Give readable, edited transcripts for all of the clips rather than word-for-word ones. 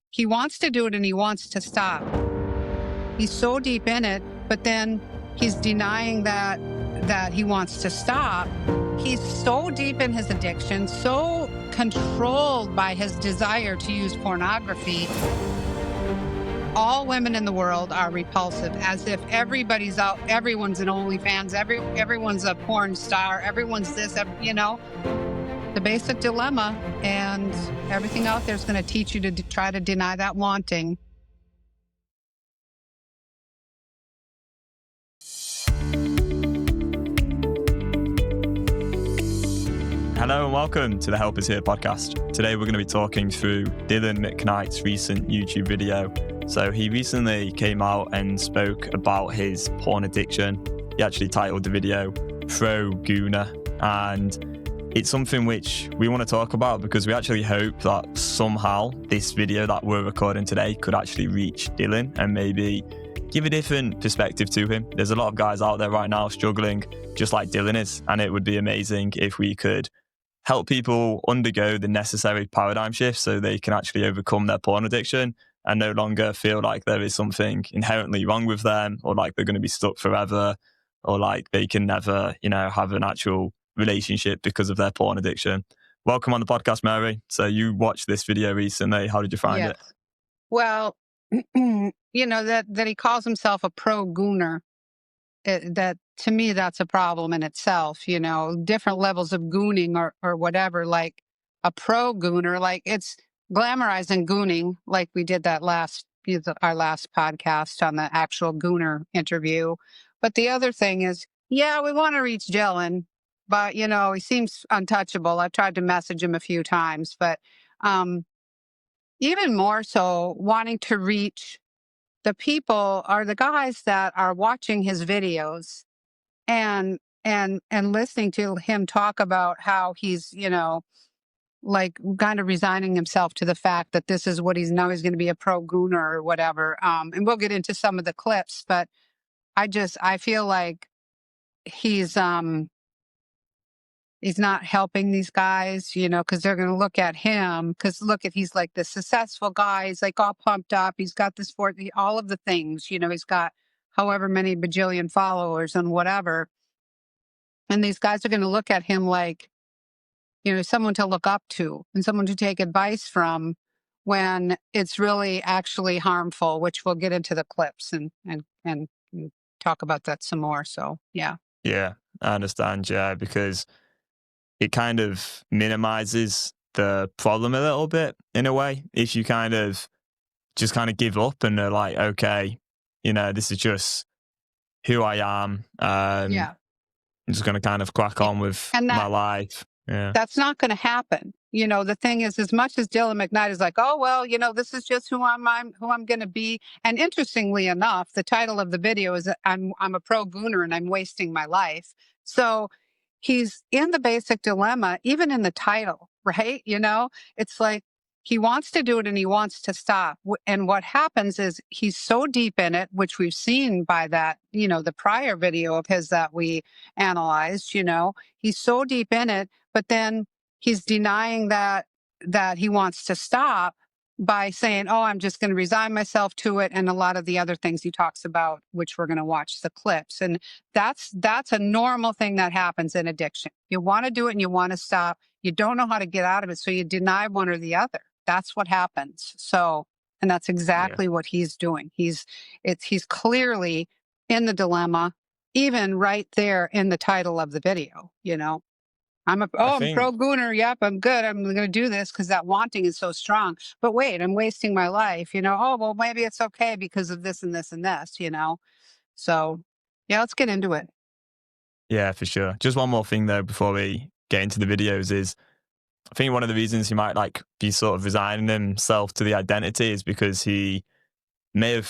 he wants to do it and he wants to stop. He's so deep in it, but then he's denying that he wants to stop. He's so deep in his addiction, so controlled by his desire to use pornography. All women in the world are repulsive, as if everybody's out, everyone's an OnlyFans, everyone's a porn star, everyone's this, the basic dilemma, and everything out there is going to teach you to try to deny that wanting. Hello and welcome to the Help Is Here podcast. Today we're going to be talking through Dylan McKnight's recent YouTube video. So he recently came out and spoke about his porn addiction. He actually titled the video Pro Gooner, and it's something which we want to talk about because we actually hope that somehow this video that we're recording today could actually reach Dylan and maybe give a different perspective to him. There's a lot of guys out there right now struggling just like Dylan is, and it would be amazing if we could help people undergo the necessary paradigm shift so they can actually overcome their porn addiction and no longer feel like there is something inherently wrong with them, or like they're going to be stuck forever, or like they can never, have an actual relationship because of their porn addiction. Welcome on the podcast, Mary. So you watched this video recently. How did you find it? Well, that he calls himself a pro gooner. That to me, that's a problem in itself. Different levels of gooning or whatever. Like a pro gooner, like it's glamorizing gooning, like we did that our last podcast on the actual gooner interview. But the other thing is, we want to reach Dylan, but he seems untouchable. I've tried to message him a few times, but even more so, wanting to reach the people are the guys that are watching his videos and listening to him talk about how he's, like kind of resigning himself to the fact that this is what he's going to be a pro gooner or whatever. And we'll get into some of the clips, but I feel like he's not helping these guys, because they're going to look at him. Because he's like the successful guy. He's like all pumped up. He's got this all of the things, he's got however many bajillion followers and whatever. And these guys are going to look at him like, someone to look up to and someone to take advice from, when it's really actually harmful, which we'll get into the clips and talk about that some more. So, yeah. Yeah, I understand. Yeah, because it kind of minimizes the problem a little bit in a way. If you just give up and are like, okay, this is just who I am. I'm just going to crack on with my life. Yeah. That's not going to happen. The thing is, as much as Dylan McKnight is like, oh, well, this is just who I'm going to be. And interestingly enough, the title of the video is I'm a pro gooner and I'm wasting my life. So he's in the basic dilemma, even in the title, right? It's like he wants to do it and he wants to stop. And what happens is he's so deep in it, which we've seen by that, the prior video of his that we analyzed, he's so deep in it, but then he's denying that he wants to stop by saying, oh, I'm just going to resign myself to it. And a lot of the other things he talks about, which we're going to watch the clips. And that's a normal thing that happens in addiction. You want to do it and you want to stop. You don't know how to get out of it. So you deny one or the other. That's what happens. So, and that's exactly what he's doing. He's clearly in the dilemma, even right there in the title of the video, I'm pro gooner. Yep, I'm good. I'm going to do this because that wanting is so strong. But wait, I'm wasting my life. Oh, well, maybe it's okay because of this and this and this, So, let's get into it. Yeah, for sure. Just one more thing though, before we get into the videos is, I think one of the reasons he might be sort of resigning himself to the identity is because he may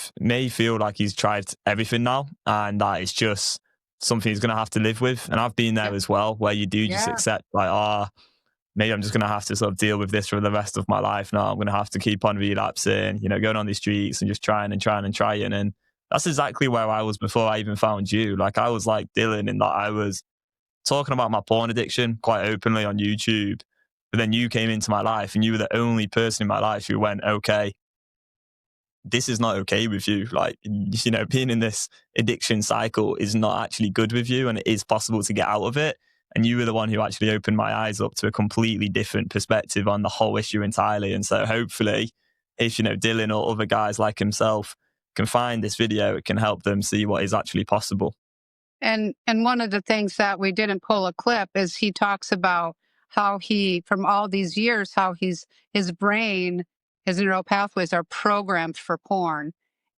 feel like he's tried everything now and that it's just something he's going to have to live with. And I've been there as well, where you do just accept maybe I'm just going to have to sort of deal with this for the rest of my life now. I'm going to have to keep on relapsing, going on these streets and just trying. And that's exactly where I was before I even found you. Like I was like Dylan in that I was talking about my porn addiction quite openly on YouTube. But then you came into my life and you were the only person in my life who went, okay, this is not okay with you. Like, being in this addiction cycle is not actually good with you, and it is possible to get out of it. And you were the one who actually opened my eyes up to a completely different perspective on the whole issue entirely. And so hopefully, if, Dylan or other guys like himself can find this video, it can help them see what is actually possible. And one of the things that we didn't pull a clip is he talks about how he, from all these years, how his brain, his neural pathways are programmed for porn.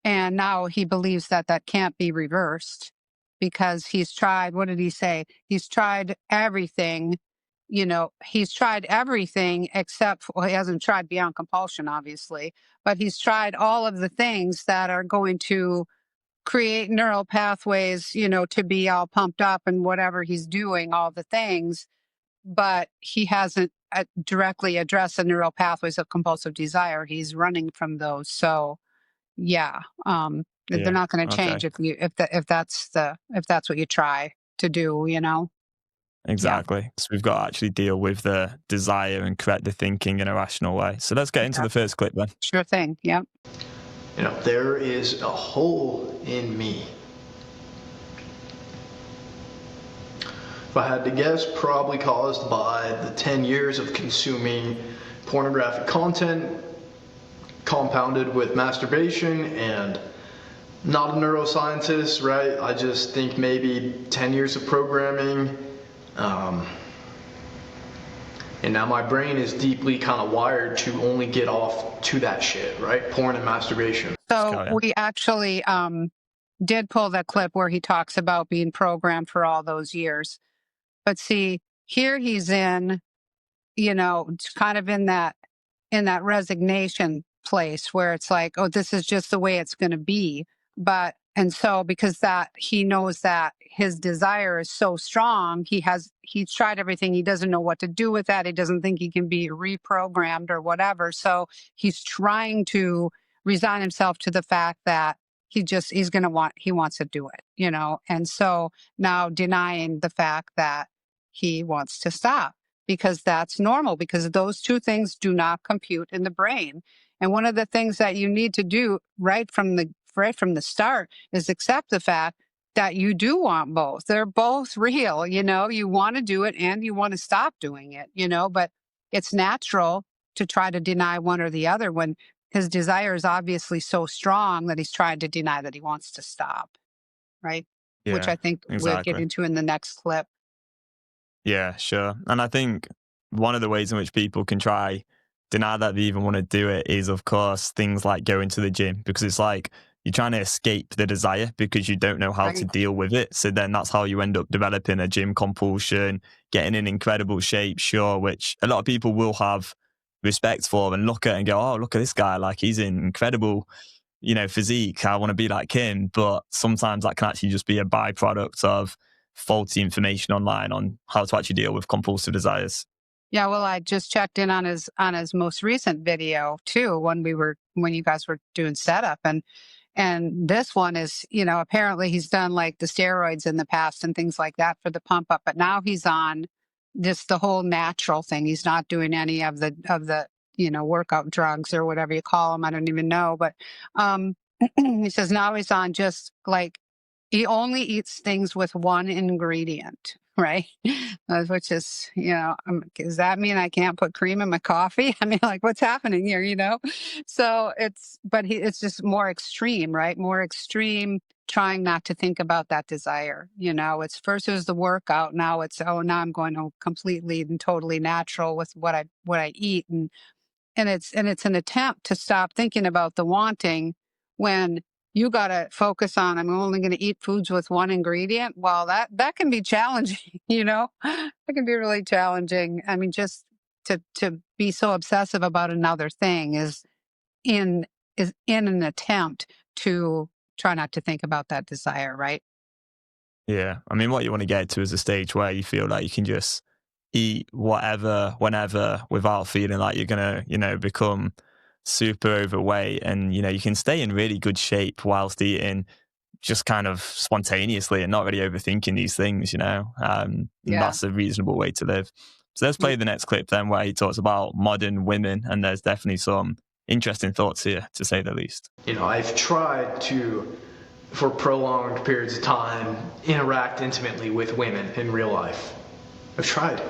And now he believes that that can't be reversed because he's tried, what did he say? He's tried everything, he's tried everything except, well, he hasn't tried beyond compulsion, obviously, but he's tried all of the things that are going to create neural pathways, to be all pumped up and whatever he's doing, all the things, but he hasn't directly addressed the neural pathways of compulsive desire. He's running from those. So yeah, they're Yeah. not going to Okay. change if that's what you try to do, Yeah, Exactly. So we've got to actually deal with the desire and correct the thinking in a rational way. So let's get into the exactly. first clip then. Sure thing. Yep. There is a hole in me. If I had to guess, probably caused by the 10 years of consuming pornographic content, compounded with masturbation, and not a neuroscientist, right? I just think maybe 10 years of programming. And now my brain is deeply kind of wired to only get off to that shit, right? Porn and masturbation. So we actually did pull that clip where he talks about being programmed for all those years. But see, here he's in, kind of in that resignation place where it's like, oh, this is just the way it's going to be. And so because that he knows that his desire is so strong, he's tried everything. He doesn't know what to do with that. He doesn't think he can be reprogrammed or whatever. So he's trying to resign himself to the fact that he wants to do it, And so now denying the fact that he wants to stop, because that's normal, because those two things do not compute in the brain. And one of the things that you need to do right from the start is accept the fact that you do want both. They're both real, you want to do it and you want to stop doing it, but it's natural to try to deny one or the other when his desire is obviously so strong that he's trying to deny that he wants to stop, right? Which Yeah, I think we'll get exactly. into in the next clip. Yeah, sure. And I think one of the ways in which people can try deny that they even want to do it is, of course, things like going to the gym, because it's like you're trying to escape the desire because you don't know how to Right. deal with it. So then that's how you end up developing a gym compulsion, getting in incredible shape, sure, which a lot of people will have respect for and look at and go, oh, look at this guy, like he's in incredible, physique. I want to be like him. But sometimes that can actually just be a byproduct of faulty information online on how to actually deal with compulsive desires. Yeah, well, I just checked in on his most recent video too when you guys were doing setup, and this one is, apparently he's done like the steroids in the past and things like that for the pump up, but now he's on just the whole natural thing. He's not doing any of the workout drugs or whatever you call them. I don't even know, but he says now he's on just like he only eats things with one ingredient, right? Which is, does that mean I can't put cream in my coffee? I mean, like, what's happening here, So it's just more extreme, right? More extreme, trying not to think about that desire. It's first it was the workout. Now it's, oh, now I'm going to completely and totally natural with what I eat. And it's an attempt to stop thinking about the wanting when you got to focus on, I'm only going to eat foods with one ingredient. Well, that can be challenging, it can be really challenging. I mean, just to be so obsessive about another thing is in an attempt to try not to think about that desire, right? Yeah. I mean, what you want to get to is a stage where you feel like you can just eat whatever, whenever, without feeling like you're going to, become super overweight. And, you can stay in really good shape whilst eating just kind of spontaneously and not really overthinking these things, and Yeah. that's a reasonable way to live. So let's play the next clip then where he talks about modern women, and there's definitely some interesting thoughts here, to say the least. I've tried to, for prolonged periods of time, interact intimately with women in real life. I've tried.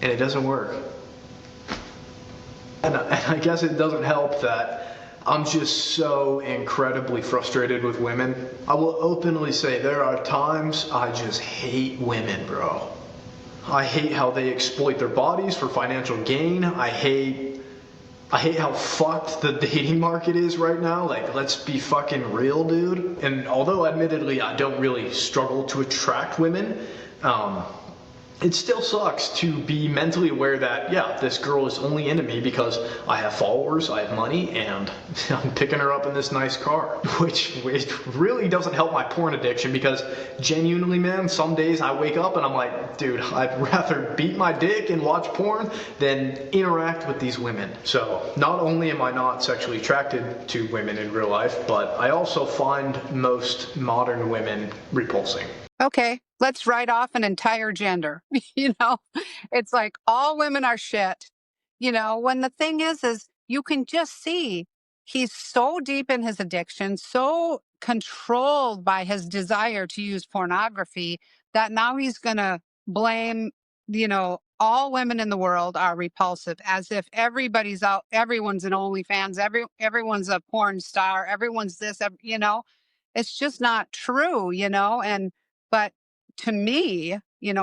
And it doesn't work. And I guess it doesn't help that I'm just so incredibly frustrated with women. I will openly say there are times I just hate women, bro. I hate how they exploit their bodies for financial gain. I hate how fucked the dating market is right now. Like, let's be fucking real, dude. And although admittedly I don't really struggle to attract women, it still sucks to be mentally aware that, yeah, this girl is only into me because I have followers, I have money, and I'm picking her up in this nice car. Which really doesn't help my porn addiction, because genuinely, man, some days I wake up and I'm like, dude, I'd rather beat my dick and watch porn than interact with these women. So not only am I not sexually attracted to women in real life, but I also find most modern women repulsing. Okay, let's write off an entire gender. It's like all women are shit. When the thing is you can just see he's so deep in his addiction, so controlled by his desire to use pornography, that now he's going to blame, all women in the world are repulsive, as if everybody's out, everyone's an OnlyFans, everyone's a porn star, everyone's this, it's just not true, but to me,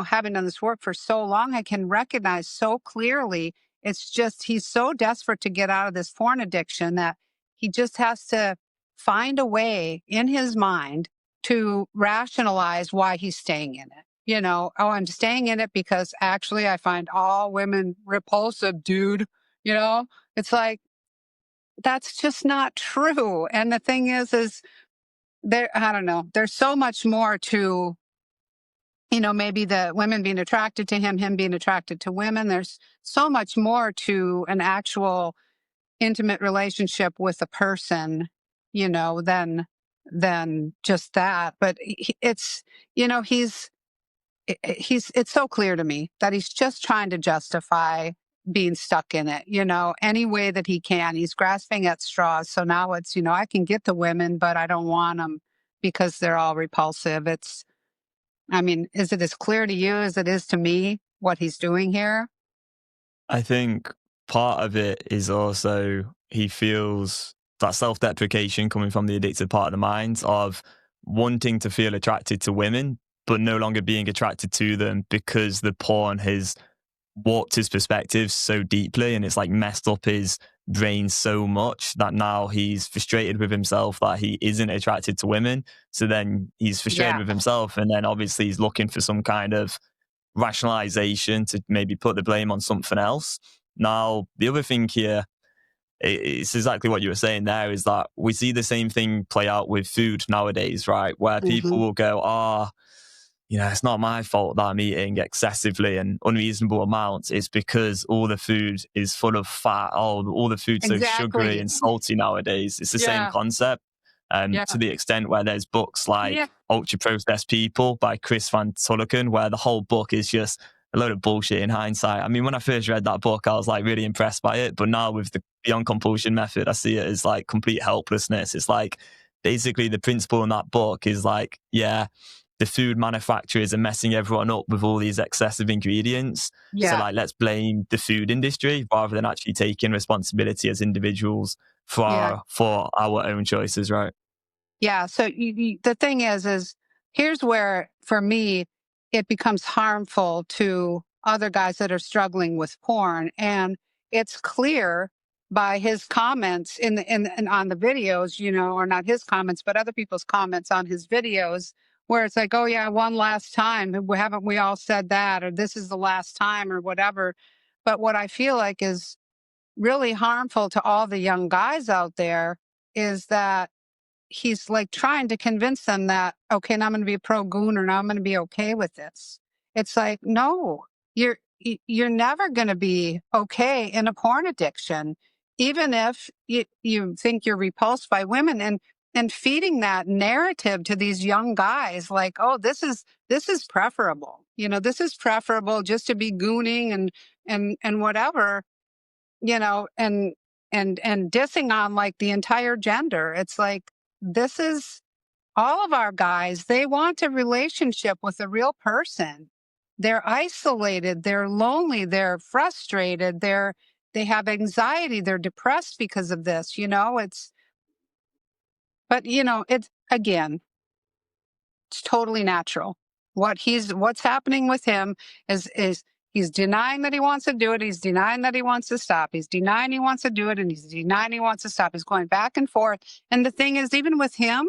having done this work for so long, I can recognize so clearly it's just he's so desperate to get out of this porn addiction that he just has to find a way in his mind to rationalize why he's staying in it. Oh, I'm staying in it because actually I find all women repulsive, dude. It's like, that's just not true. And the thing is there, I don't know, there's so much more to maybe the women being attracted to him being attracted to women. There's so much more to an actual intimate relationship with a person, than just that. But it's so clear to me that he's just trying to justify being stuck in it, any way that he can. He's grasping at straws. So now it's, I can get the women, but I don't want them because they're all repulsive. Is it as clear to you as it is to me what he's doing here? I think part of it is also he feels that self-deprecation coming from the addicted part of the mind of wanting to feel attracted to women, but no longer being attracted to them because the porn has warped his perspective so deeply, and it's like messed up his brain so much that now he's frustrated with himself that he isn't attracted to women. So then he's frustrated Yeah. with himself, and then obviously he's looking for some kind of rationalization to maybe put the blame on something else. Now, the other thing here, it's exactly what you were saying there, is that we see the same thing play out with food nowadays, right? Where people will go, it's not my fault that I'm eating excessively and unreasonable amounts. It's because all the food is full of fat. All the food's so sugary Exactly. and salty nowadays. It's the same Yeah. concept. Yeah. To the extent where there's books like Yeah. Ultra Processed People by Chris Van Tulloken, where the whole book is just a load of bullshit in hindsight. I mean, when I first read that book, I was like really impressed by it. But now with the Beyond Compulsion method, I see it as like complete helplessness. It's like basically the principle in that book is like, yeah, the food manufacturers are messing everyone up with all these excessive ingredients. So Yeah. like, let's blame the food industry rather than actually taking responsibility as individuals Yeah. for our own choices, right? Yeah. So the thing is here's where, for me, it becomes harmful to other guys that are struggling with porn. And it's clear by his comments in on the videos, or not his comments, but other people's comments on his videos, where it's like, oh yeah, one last time. Haven't we all said that? Or this is the last time, or whatever. But what I feel like is really harmful to all the young guys out there is that he's like trying to convince them that, okay, now I'm going to be a pro gooner. Now I'm going to be okay with this. It's like, no, you're never going to be okay in a porn addiction, even if you think you're repulsed by women, and feeding that narrative to these young guys, like, oh, this is preferable. This is preferable just to be gooning and whatever. and dissing on like the entire gender. It's like, this is all of our guys. They want a relationship with a real person. They're isolated, they're lonely, they're frustrated, they have anxiety, they're depressed because of this, it's again, it's totally natural. What's happening with him is he's denying that he wants to do it. He's denying that he wants to stop. He's denying he wants to do it, and he's denying he wants to stop. He's going back and forth. And the thing is, even with him,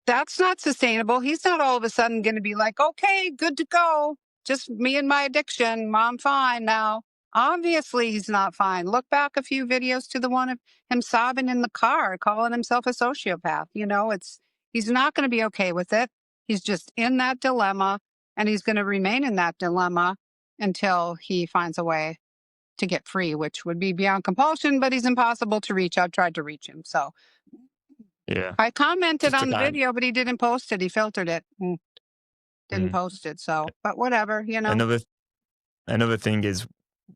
that's not sustainable. He's not all of a sudden going to be like, okay, good to go. Just me and my addiction. I'm fine now. Obviously, he's not fine. Look back a few videos to the one of him sobbing in the car, calling himself a sociopath. He's not going to be okay with it. He's just in that dilemma, and he's going to remain in that dilemma until he finds a way to get free, which would be beyond compulsion, but he's impossible to reach. I've tried to reach him. So Yeah. I commented Just to on the kind video, but he didn't post it. He filtered it and didn't mm. post it. So, but whatever. Another thing is,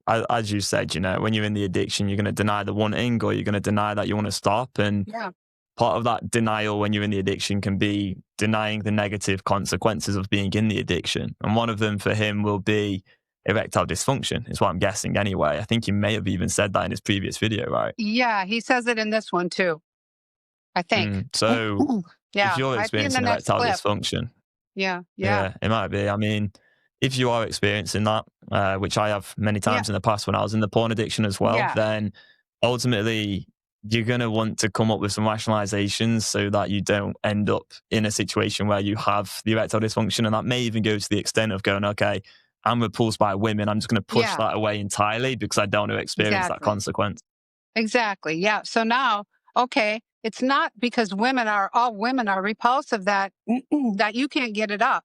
as you said, when you're in the addiction, you're going to deny the wanting, or you're going to deny that you want to stop. And Yeah. part of that denial when you're in the addiction can be denying the negative consequences of being in the addiction. And one of them for him will be erectile dysfunction, is what I'm guessing anyway. I think he may have even said that in his previous video, right? Yeah. He says it in this one too, I think. So if Yeah. you're Might be in the experiencing next erectile clip. dysfunction, Yeah. yeah, it might be. I mean, if you are experiencing that, which I have many times in the past when I was in the porn addiction as well, Yeah. then ultimately you're going to want to come up with some rationalizations so that you don't end up in a situation where you have the erectile dysfunction. And that may even go to the extent of going, okay, I'm repulsed by women. I'm just going to push Yeah. that away entirely because I don't want to experience that Exactly. consequence. Exactly. Yeah. So now, okay, it's not because all women are repulsive that you can't get it up.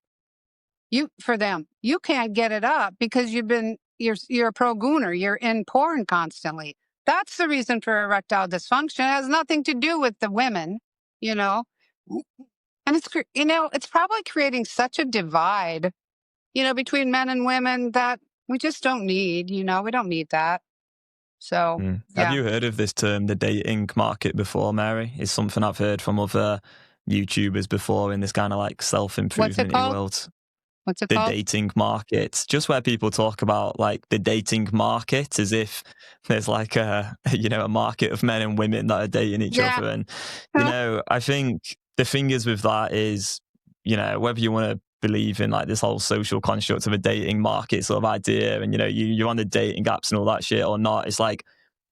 For them, you can't get it up because you're a pro gooner. You're in porn constantly. That's the reason for erectile dysfunction. It has nothing to do with the women, you know. And it's probably creating such a divide, between men and women that we just don't need. We don't need that. So Have yeah. you heard of this term, the dating market, before, Mary? It's something I've heard from other YouTubers before in this kind of like What's it self-improvement called? world. What's it The called? dating market, just where people talk about like the dating market as if there's like a market of men and women that are dating each Yeah. other. And I think the thing is with that is, whether you want to believe in like this whole social construct of a dating market sort of idea, and you're on the dating apps and all that shit or not, it's like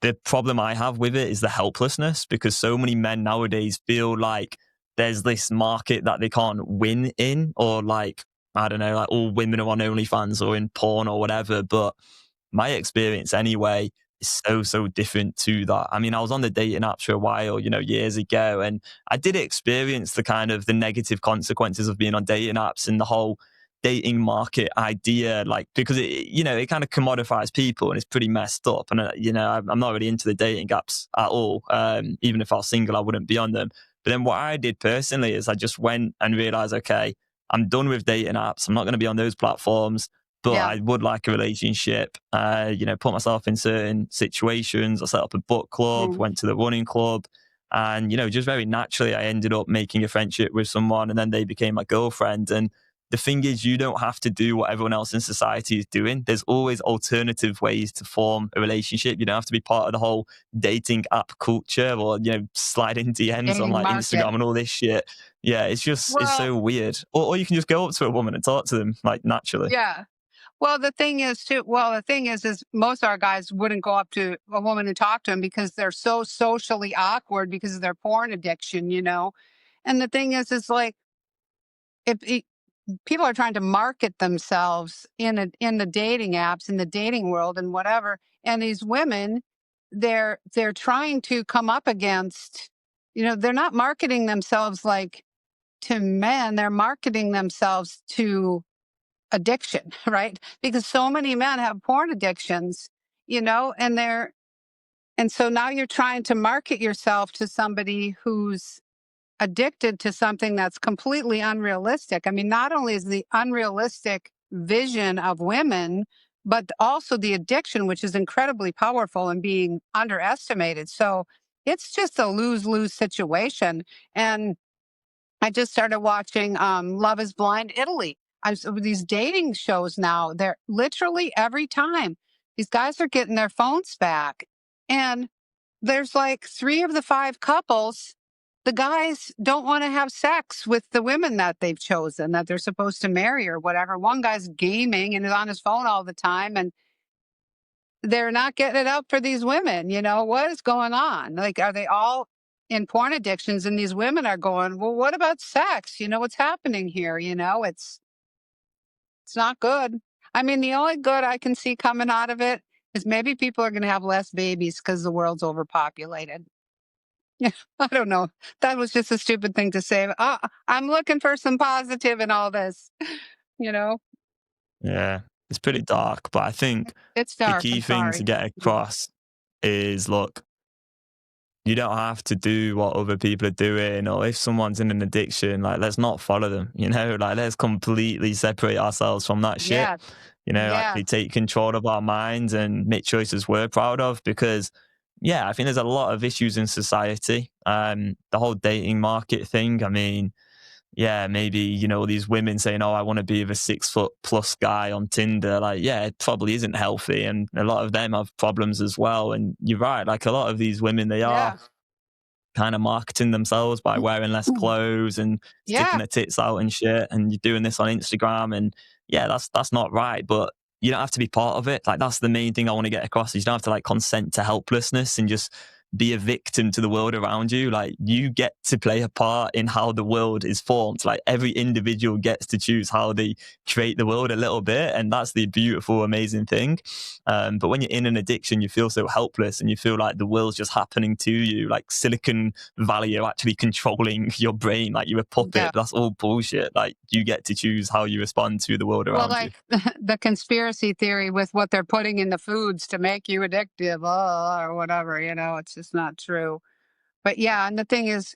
the problem I have with it is the helplessness, because so many men nowadays feel like there's this market that they can't win in, or like, I don't know, like all women are on OnlyFans or in porn or whatever. But my experience anyway is so different to that. I mean, I was on the dating apps for a while, years ago, and I did experience the negative consequences of being on dating apps and the whole dating market idea, like, because it kind of commodifies people and it's pretty messed up. And I'm not really into the dating apps at all. Even if I was single, I wouldn't be on them. But then what I did personally is I just went and realized, okay, I'm done with dating apps. I'm not going to be on those platforms, but Yeah. I would like a relationship. Put myself in certain situations. I set up a book club, went to the running club, and just very naturally, I ended up making a friendship with someone, and then they became my girlfriend. And the thing is, you don't have to do what everyone else in society is doing. There's always alternative ways to form a relationship. You don't have to be part of the whole dating app culture, or sliding DMs on Dating like market. Instagram and all this shit. Yeah, it's Well, so weird. Or you can just go up to a woman and talk to them like naturally. yeah. Well, the thing is most of our guys wouldn't go up to a woman and talk to him because they're so socially awkward because of their porn addiction, And the thing is like, if people are trying to market themselves in the dating apps, in the dating world, and whatever, and these women, they're trying to come up against, they're not marketing themselves like to men; they're marketing themselves to addiction, right? Because so many men have porn addictions, and so now you're trying to market yourself to somebody who's addicted to something that's completely unrealistic. I mean, not only is the unrealistic vision of women, but also the addiction, which is incredibly powerful and being underestimated. So it's just a lose-lose situation. And I just started watching Love is Blind Italy. These dating shows now, they're literally every time these guys are getting their phones back. And there's like 3 of the 5 couples, the guys don't want to have sex with the women that they've chosen, that they're supposed to marry or whatever. One guy's gaming and is on his phone all the time, and they're not getting it up for these women. What is going on? Like, are they all in porn addictions? And these women are going, well, what about sex? What's happening here? It's not good. I mean, the only good I can see coming out of it is maybe people are going to have less babies because the world's overpopulated. Yeah, I don't know. That was just a stupid thing to say. I'm looking for some positive in all this, you know? Yeah, it's pretty dark, but I think It's the dark. key I'm thing to sorry. get across is, look, you don't have to do what other people are doing, or if someone's in an addiction, like, let's not follow them, like, let's completely separate ourselves from that shit, Yeah. actually Yes. take control of our minds and make choices we're proud of. Because yeah, I think there's a lot of issues in society. The whole dating market thing, I mean, yeah, maybe, these women saying, oh, I want to be with a 6 foot plus guy on Tinder. Like, yeah, it probably isn't healthy. And a lot of them have problems as well. And you're right. Like, a lot of these women, they are Yeah. kind of marketing themselves by wearing less clothes and sticking Yeah. their tits out and shit. And you're doing this on Instagram. And yeah, that's not right. But you don't have to be part of it. Like, that's the main thing I want to get across. Is you don't have to like consent to helplessness and just be a victim to the world around you. Like, you get to play a part in how the world is formed. Like, every individual gets to choose how they create the world a little bit, and that's the beautiful, amazing thing. But when you're in an addiction, you feel so helpless and you feel like the world's just happening to you. Like, Silicon Valley are actually controlling your brain like you're a Yeah. puppet. That's all bullshit. Like, you get to choose how you respond to the world Well, around you. like the conspiracy theory with what they're putting in the foods to make you addictive, or whatever, it's just not true. But yeah, and the thing is,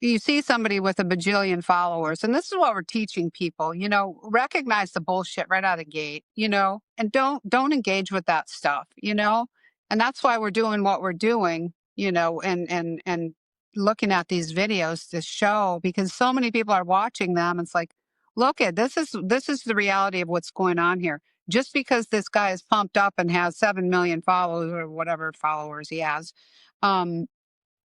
you see somebody with a bajillion followers, and this is what we're teaching people, recognize the bullshit right out of the gate, and don't engage with that stuff, and that's why we're doing what we're doing, and looking at these videos to show, because so many people are watching them. It's like, look at this is the reality of what's going on here. Just because this guy is pumped up and has 7 million followers or whatever followers he has, um,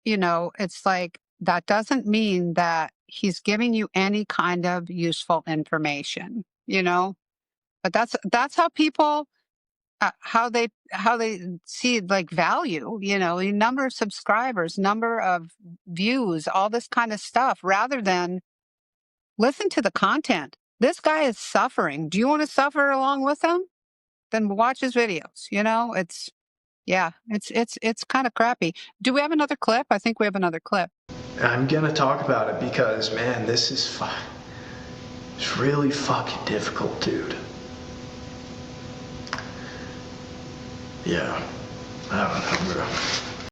it's like, that doesn't mean that he's giving you any kind of useful information, but that's how people, how they see like value, the number of subscribers, number of views, all this kind of stuff, rather than listen to the content. This guy is suffering. Do you want to suffer along with him? Then watch his videos. It's, yeah, it's kind of crappy. Do we have another clip? I think we have another clip. I'm gonna talk about it because, man, this is it's really fucking difficult, dude. Yeah, I don't know, bro.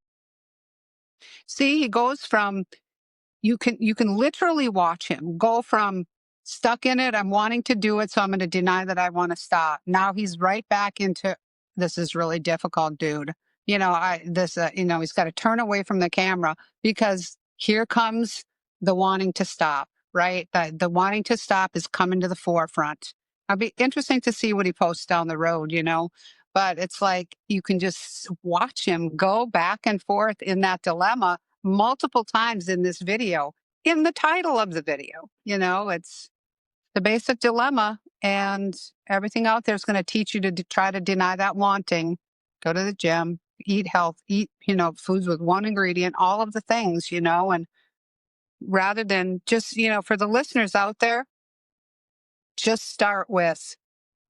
See, he goes from, you can literally watch him go from stuck in it, I'm wanting to do it, so I'm going to deny that I want to stop. Now he's right back into, this is really difficult, dude. He's got to turn away from the camera because here comes the wanting to stop, right? The wanting to stop is coming to the forefront. It'll be interesting to see what he posts down the road, but it's like you can just watch him go back and forth in that dilemma multiple times in this video, in the title of the video. It's the basic dilemma, and everything out there is going to teach you to try to deny that wanting. Go to the gym, eat health, eat, foods with one ingredient, all of the things, and rather than just, for the listeners out there, just start with,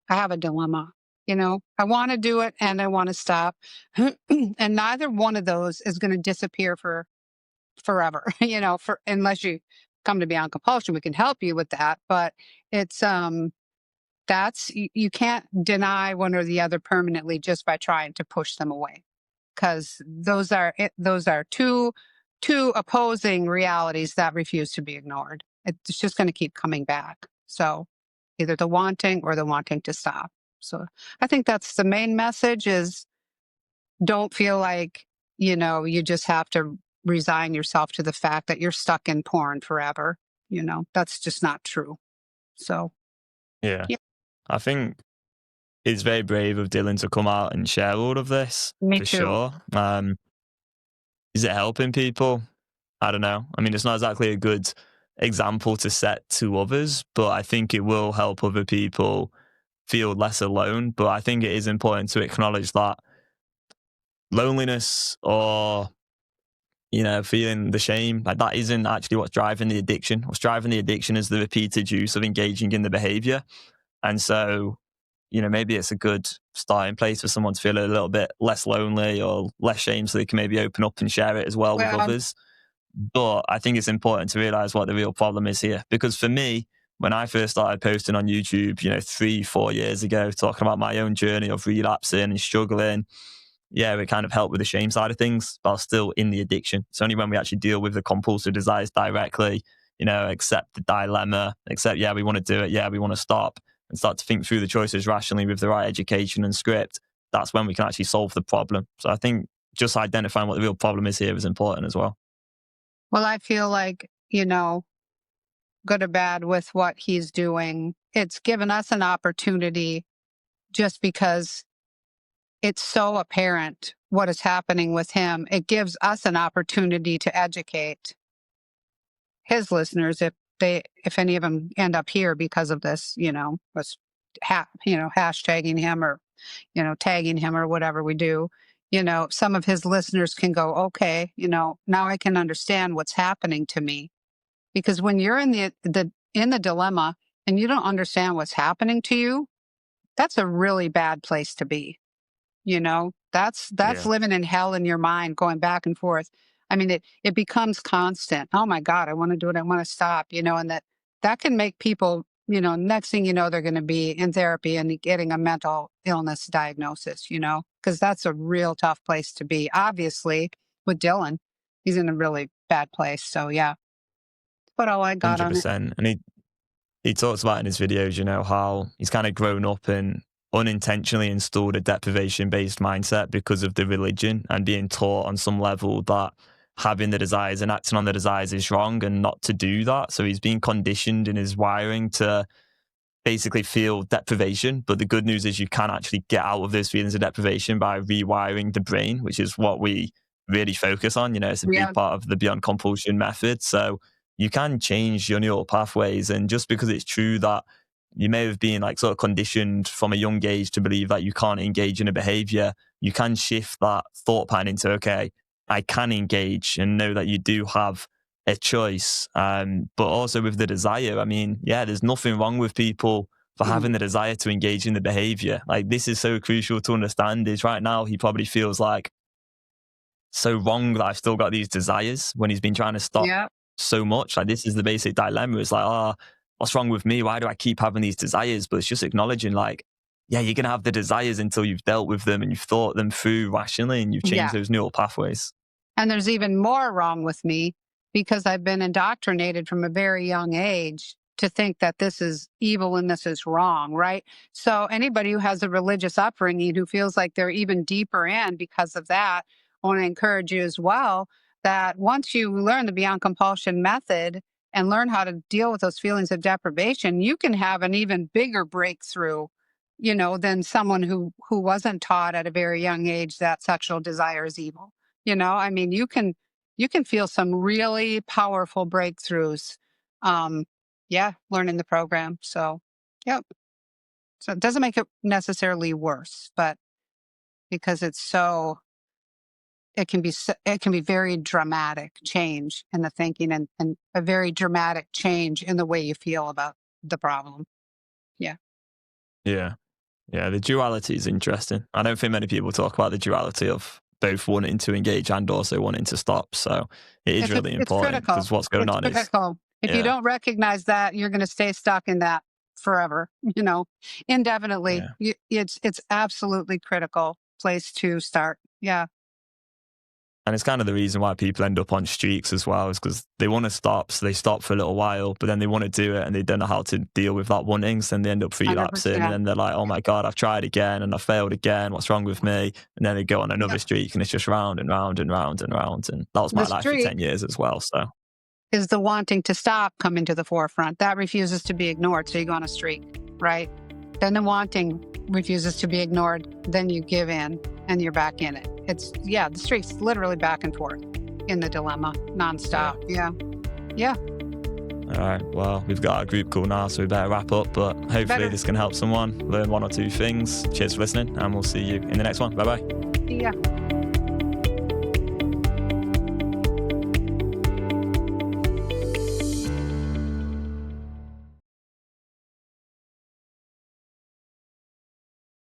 I have a dilemma. I want to do it and I want to stop. And neither one of those is going to disappear for forever, unless you come to Beyond Compulsion, we can help you with that. But it's, you can't deny one or the other permanently just by trying to push them away. Because those are two opposing realities that refuse to be ignored. It's just going to keep coming back. So either the wanting or the wanting to stop. So I think that's the main message is don't feel like, you just have to resign yourself to the fact that you're stuck in porn forever. That's just not true. So, Yeah. yeah, I think it's very brave of Dylan to come out and share all of this me for too. sure. Is it helping people? I don't know. I mean, it's not exactly a good example to set to others, but I think it will help other people feel less alone. But I think it is important to acknowledge that loneliness or, feeling the shame, like that isn't actually what's driving the addiction. What's driving the addiction is the repeated use of engaging in the behavior. And so, maybe it's a good starting place for someone to feel a little bit less lonely or less shame so they can maybe open up and share it as well with Well, others. But I think it's important to realize what the real problem is here. Because for me, when I first started posting on YouTube, 3, 4 years ago, talking about my own journey of relapsing and struggling, yeah, it kind of helped with the shame side of things, but I was still in the addiction. It's only when we actually deal with the compulsive desires directly, accept the dilemma, accept, yeah, we want to do it, yeah, we want to stop, and start to think through the choices rationally with the right education and script, that's when we can actually solve the problem. So I think just identifying what the real problem is here is important as well. well, I feel like, good or bad with what he's doing, it's given us an opportunity just because it's so apparent what is happening with him. It gives us an opportunity to educate his listeners if any of them end up here because of this, was hashtagging him or, tagging him or whatever we do. Some of his listeners can go, okay, now I can understand what's happening to me. Because when you're in the dilemma and you don't understand what's happening to you, that's a really bad place to be. That's Yeah. living in hell in your mind, going back and forth. I mean, it becomes constant. Oh my God, I want to do it. I want to stop, and that can make people, next thing you know, they're going to be in therapy and getting a mental illness diagnosis, because that's a real tough place to be. Obviously, with Dylan, he's in a really bad place. So yeah, but all I got on it. 100%. And he talks about in his videos, how he's kind of grown up and unintentionally installed a deprivation based mindset because of the religion and being taught on some level that having the desires and acting on the desires is wrong and not to do that. So he's being conditioned in his wiring to basically feel deprivation. But the good news is you can actually get out of those feelings of deprivation by rewiring the brain, which is what we really focus on. It's a big Yeah, part of the Beyond Compulsion method. So you can change your neural pathways. And just because it's true that you may have been like sort of conditioned from a young age to believe that you can't engage in a behavior, you can shift that thought pattern into, okay, I can engage, and know that you do have a choice. But also with the desire, I mean, yeah, there's nothing wrong with people for mm, having the desire to engage in the behavior. Like, this is so crucial to understand is right now he probably feels like so wrong that I've still got these desires when he's been trying to stop yeah, so much. Like, this is the basic dilemma. It's like, oh, what's wrong with me? Why do I keep having these desires? But it's just acknowledging like, yeah, you're going to have the desires until you've dealt with them and you've thought them through rationally and you've changed yeah. those neural pathways. And there's even more wrong with me because I've been indoctrinated from a very young age to think that this is evil and this is wrong, right? So anybody who has a religious upbringing who feels like they're even deeper in because of that, I want to encourage you as well that once you learn the Beyond Compulsion method and learn how to deal with those feelings of deprivation, you can have an even bigger breakthrough, than someone who wasn't taught at a very young age that sexual desire is evil. I mean, you can feel some really powerful breakthroughs. Um, yeah, learning the program. So, yep. So it doesn't make it necessarily worse, but because it can be very dramatic change in the thinking and a very dramatic change in the way you feel about the problem. Yeah. Yeah. Yeah, the duality is interesting. I don't think many people talk about the duality of both wanting to engage and also wanting to stop. So it is really It's important critical. because what's going It's on is, critical. If you yeah, don't recognize that, you're going to stay stuck in that forever, indefinitely. yeah. It's absolutely critical place to start. Yeah. And it's kind of the reason why people end up on streaks as well, is because they want to stop, so they stop for a little while, but then they want to do it and they don't know how to deal with that wanting, so then they end up relapsing, 100%. and then they're like, oh my God, I've tried again and I failed again, what's wrong with me? And then they go on another streak and it's just round and round and round and round. And that was my life for 10 years as well. So is the wanting to stop coming to the forefront. That refuses to be ignored, so you go on a streak, right? Then the wanting refuses to be ignored, then you give in and you're back in it. It's, the streak's literally back and forth in the dilemma, nonstop. Yeah. All right, well, we've got our group call now, so we better wrap up, but hopefully this can help someone learn one or two things. Cheers for listening, and we'll see you in the next one. Bye-bye. Yeah.